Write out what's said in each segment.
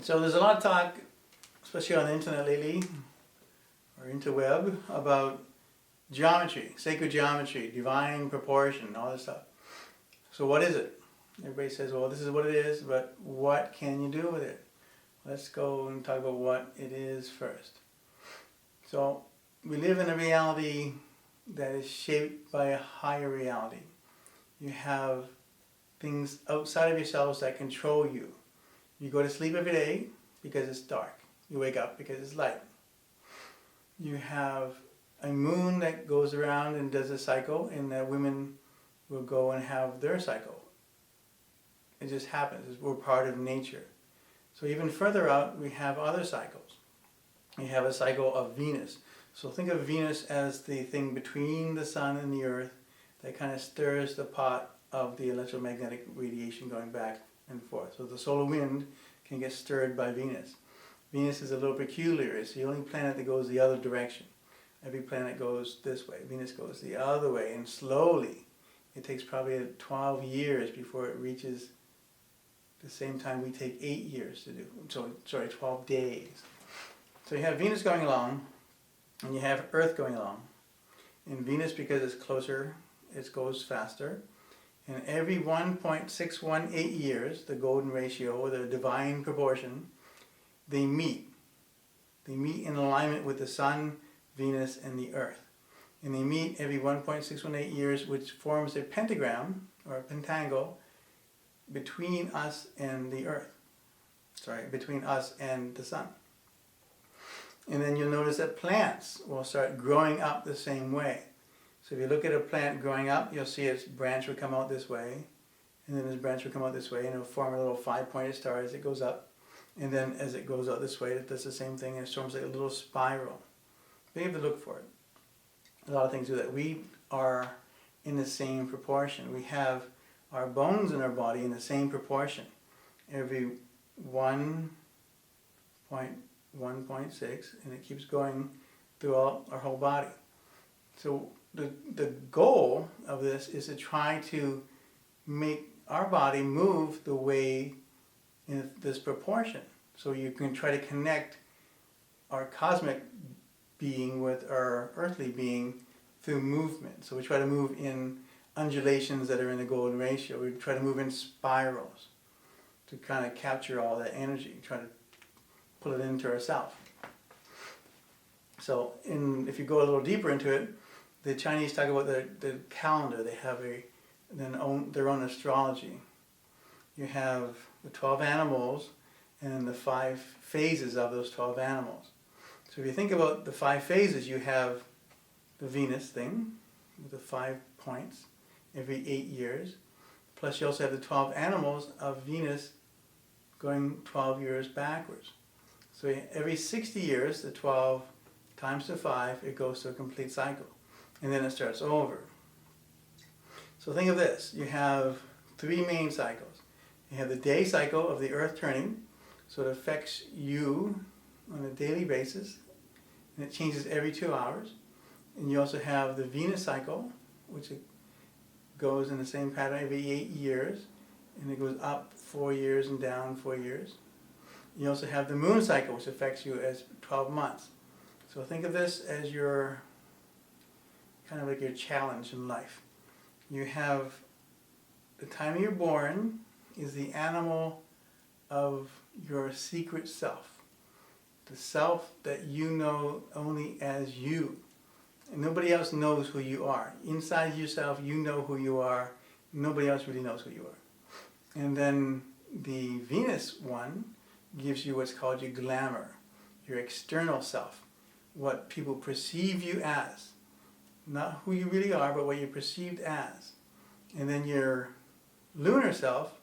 So there's a lot of talk, especially on the internet lately, or interweb, about geometry, sacred geometry, divine proportion, all this stuff. So what is it? Everybody says, well, this is what it is, but what can you do with it? Let's go and talk about what it is first. So we live in a reality that is shaped by a higher reality. You have things outside of yourselves that control you. You go to sleep every day because it's dark. You wake up because it's light. You have a moon that goes around and does a cycle, and the women will go and have their cycle. It just happens. We're part of nature. So even further out, we have other cycles. We have a cycle of Venus. So think of Venus as the thing between the sun and the earth that kind of stirs the pot of the electromagnetic radiation going back and forth. So the solar wind can get stirred by Venus. Venus is a little peculiar. It's the only planet that goes the other direction. Every planet goes this way. Venus goes the other way, and slowly, it takes probably 12 years before it reaches the same time we take 8 years to do. So, 12 days. So you have Venus going along, and you have Earth going along. And Venus, because it's closer, it goes faster. And every 1.618 years, the golden ratio, or the divine proportion, they meet. They meet in alignment with the Sun, Venus, and the Earth. And they meet every 1.618 years, which forms a pentagram, or a pentangle, between us and the Earth. Between us and the Sun. And then you'll notice that plants will start growing up the same way. So if you look at a plant growing up, you'll see its branch will come out this way, and then its branch will come out this way, and it'll form a little 5-pointed star as it goes up. And then as it goes out this way, it does the same thing, and it forms like a little spiral. But you have to look for it. A lot of things do that. We are in the same proportion. We have our bones in our body in the same proportion. Every 1.6, and it keeps going throughout our whole body. So the goal of this is to try to make our body move the way in this proportion. So you can try to connect our cosmic being with our earthly being through movement. So we try to move in undulations that are in the golden ratio. We try to move in spirals to kind of capture all that energy, try to pull it into ourselves. So if you go a little deeper into it, the Chinese talk about the calendar. They have their own astrology. You have the 12 animals and the 5 phases of those 12 animals. So if you think about the 5 phases, you have the Venus thing with the 5 points every 8 years. Plus you also have the 12 animals of Venus going 12 years backwards. So every 60 years, the 12 times the 5, it goes to a complete cycle. And then it starts over. So think of this. You have 3 main cycles. You have the day cycle of the Earth turning, so it affects you on a daily basis, and it changes every 2 hours. And you also have the Venus cycle, which it goes in the same pattern every 8 years, and it goes up 4 years and down 4 years. You also have the moon cycle, which affects you as 12 months. So think of this as your kind of like your challenge in life. You have the time you're born is the animal of your secret self. The self that you know only as you. And nobody else knows who you are. Inside yourself, you know who you are. Nobody else really knows who you are. And then the Venus one gives you what's called your glamour, your external self, what people perceive you as. Not who you really are, but what you're perceived as. And then your lunar self,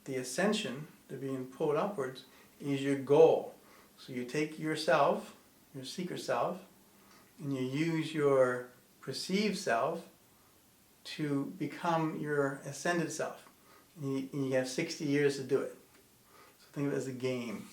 the ascension, the being pulled upwards, is your goal. So you take yourself, your secret self, and you use your perceived self to become your ascended self. And you have 60 years to do it. So think of it as a game.